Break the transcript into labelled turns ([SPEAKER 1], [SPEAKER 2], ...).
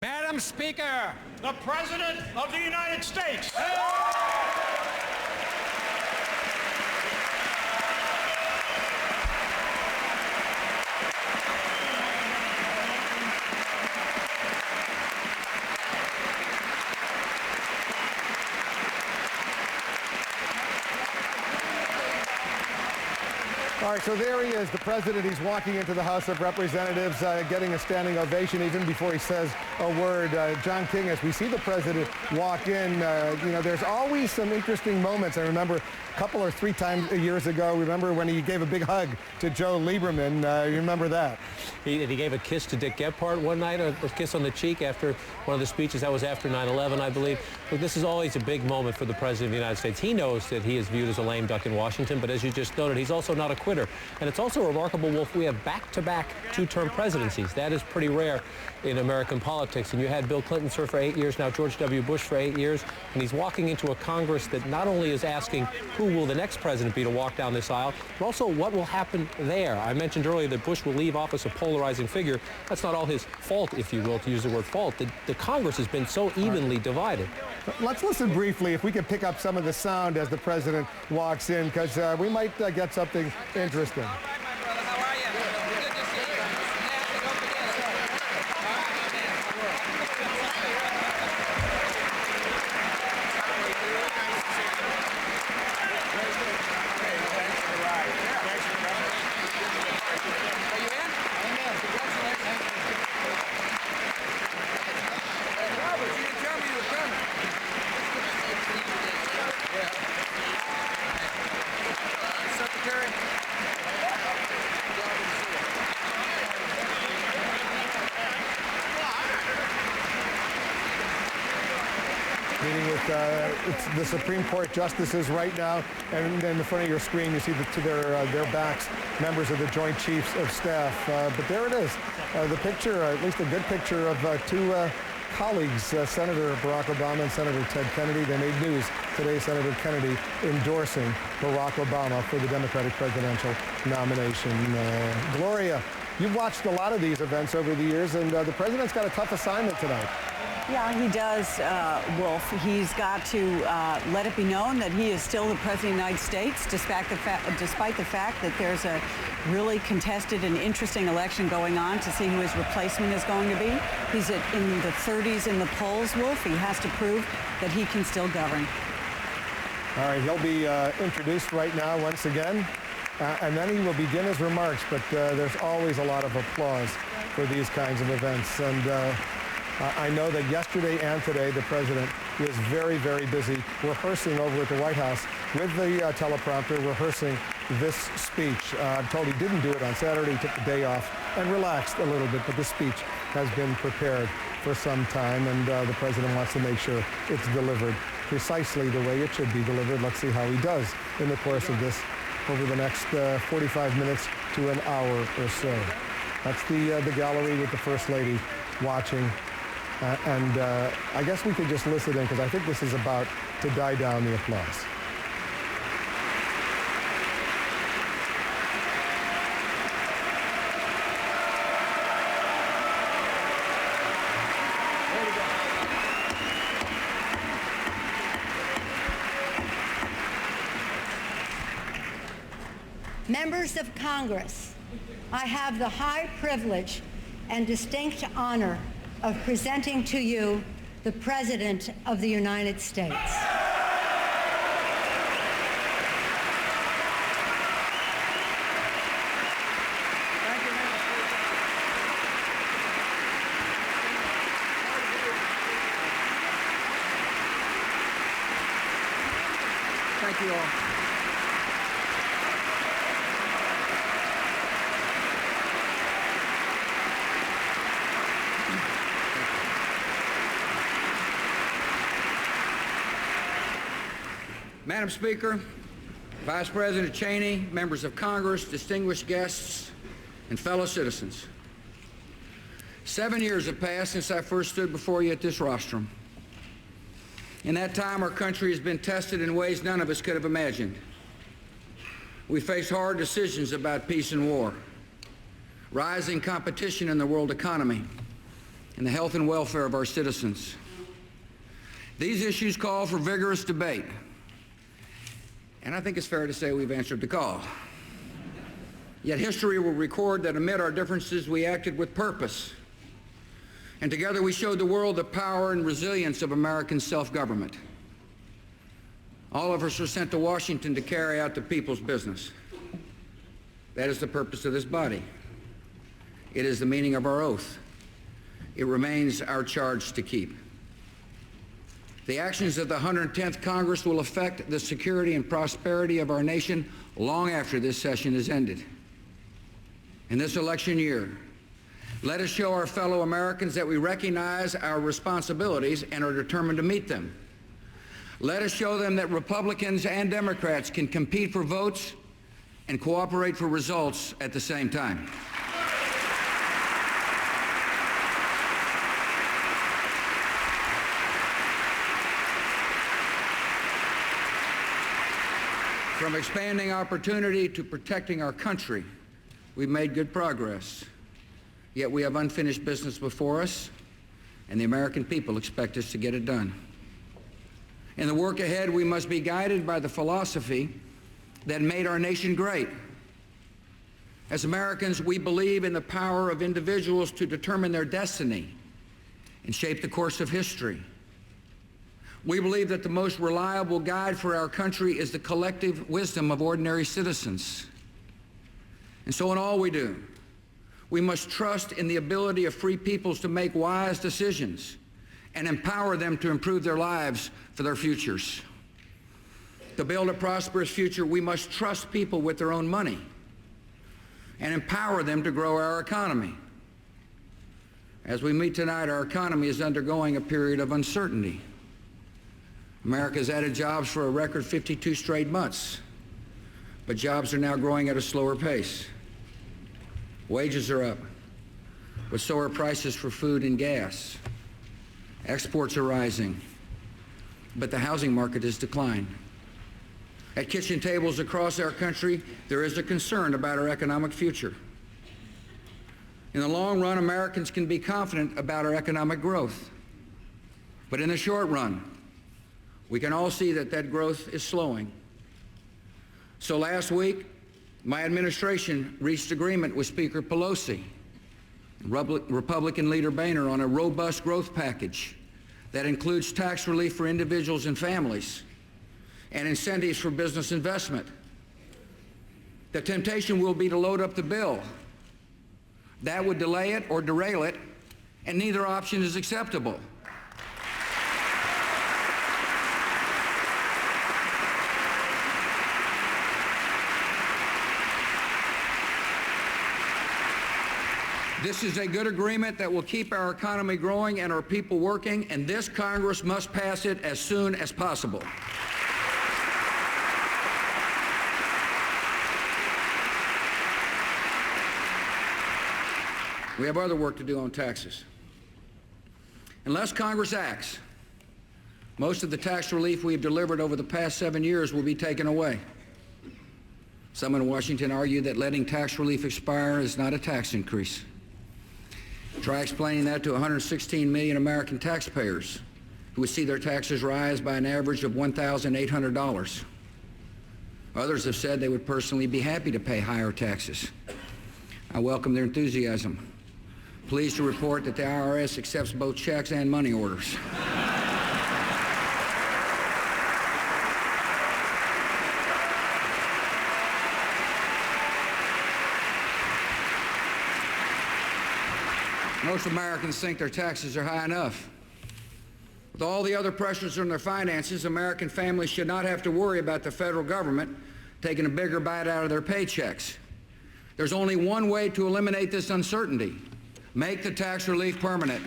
[SPEAKER 1] Madam Speaker,
[SPEAKER 2] the President of the United States.
[SPEAKER 3] All right, so there he is, the president. He's walking into the House of Representatives, getting a standing ovation even before he says a word. John King, as we see the president walk in, there's always some interesting moments. I remember a couple or three times years ago, remember when he gave a big hug to Joe Lieberman. You remember that?
[SPEAKER 4] He gave a kiss to Dick Gephardt one night, a kiss on the cheek after one of the speeches. That was after 9/11, I believe. But this is always a big moment for the President of the United States. He knows that he is viewed as a lame duck in Washington, but as you just noted, he's also not a quitter. And it's also remarkable, Wolf, we have back-to-back two-term presidencies. That is pretty rare in American politics. And you had Bill Clinton serve for 8 years, now George W. Bush for 8 years, and he's walking into a Congress that not only is asking who will the next president be to walk down this aisle, but also what will happen there. I mentioned earlier that Bush will leave office a polarizing figure. That's not all his fault, if you will, to use the word fault. The Congress has been so evenly divided.
[SPEAKER 3] Let's listen briefly, if we can pick up some of the sound as the president walks in, because we might get something interesting. Meeting with it's the Supreme Court justices right now, and in the front of your screen you see to their backs members of the Joint Chiefs of Staff. But there it is, the picture, at least a good picture of two colleagues, Senator Barack Obama and Senator Ted Kennedy. They made news today, Senator Kennedy endorsing Barack Obama for the Democratic presidential nomination. Gloria, you've watched a lot of these events over the years, and the president's got a tough assignment tonight.
[SPEAKER 5] Yeah, he does, Wolf. He's got to let it be known that he is still the President of the United States, despite the fact that there's a really contested and interesting election going on to see who his replacement is going to be. He's in the 30s in the polls, Wolf. He has to prove that he can still govern.
[SPEAKER 3] All right, he'll be introduced right now once again, and then he will begin his remarks, but there's always a lot of applause for these kinds of events. And I know that yesterday and today the president was very, very busy rehearsing over at the White House with the teleprompter, rehearsing this speech. I'm told he didn't do it on Saturday. He took the day off and relaxed a little bit, but the speech has been prepared for some time, and the president wants to make sure it's delivered precisely the way it should be delivered. Let's see how he does in the course of this over the next 45 minutes to an hour or so. That's the gallery with the First Lady watching. And I guess we could just listen in, because I think this is about to die down the applause.
[SPEAKER 6] Members of Congress, I have the high privilege and distinct honor of presenting to you the President of the United States.
[SPEAKER 3] Thank you all.
[SPEAKER 7] Madam Speaker, Vice President Cheney, members of Congress, distinguished guests, and fellow citizens. 7 years have passed since I first stood before you at this rostrum. In that time, our country has been tested in ways none of us could have imagined. We face hard decisions about peace and war, rising competition in the world economy, and the health and welfare of our citizens. These issues call for vigorous debate, and I think it's fair to say we've answered the call. Yet history will record that amid our differences, we acted with purpose, and together we showed the world the power and resilience of American self-government. All of us were sent to Washington to carry out the people's business. That is the purpose of this body. It is the meaning of our oath. It remains our charge to keep. The actions of the 110th Congress will affect the security and prosperity of our nation long after this session is ended. In this election year, let us show our fellow Americans that we recognize our responsibilities and are determined to meet them. Let us show them that Republicans and Democrats can compete for votes and cooperate for results at the same time. From expanding opportunity to protecting our country, we've made good progress. Yet we have unfinished business before us, and the American people expect us to get it done. In the work ahead, we must be guided by the philosophy that made our nation great. As Americans, we believe in the power of individuals to determine their destiny and shape the course of history. We believe that the most reliable guide for our country is the collective wisdom of ordinary citizens. And so in all we do, we must trust in the ability of free peoples to make wise decisions and empower them to improve their lives for their futures. To build a prosperous future, we must trust people with their own money and empower them to grow our economy. As we meet tonight, our economy is undergoing a period of uncertainty. America has added jobs for a record 52 straight months, but jobs are now growing at a slower pace. Wages are up, but so are prices for food and gas. Exports are rising, but the housing market has declined. At kitchen tables across our country, there is a concern about our economic future. In the long run, Americans can be confident about our economic growth. But in the short run, we can all see that that growth is slowing. So last week, my administration reached agreement with Speaker Pelosi, Republican Leader Boehner, on a robust growth package that includes tax relief for individuals and families and incentives for business investment. The temptation will be to load up the bill. That would delay it or derail it, and neither option is acceptable. This is a good agreement that will keep our economy growing and our people working, and this Congress must pass it as soon as possible. We have other work to do on taxes. Unless Congress acts, most of the tax relief we've delivered over the past 7 years will be taken away. Some in Washington argue that letting tax relief expire is not a tax increase. Try explaining that to 116 million American taxpayers who would see their taxes rise by an average of $1,800. Others have said they would personally be happy to pay higher taxes. I welcome their enthusiasm. Pleased to report that the IRS accepts both checks and money orders. Most Americans think their taxes are high enough. With all the other pressures on their finances, American families should not have to worry about the federal government taking a bigger bite out of their paychecks. There's only one way to eliminate this uncertainty: make the tax relief permanent.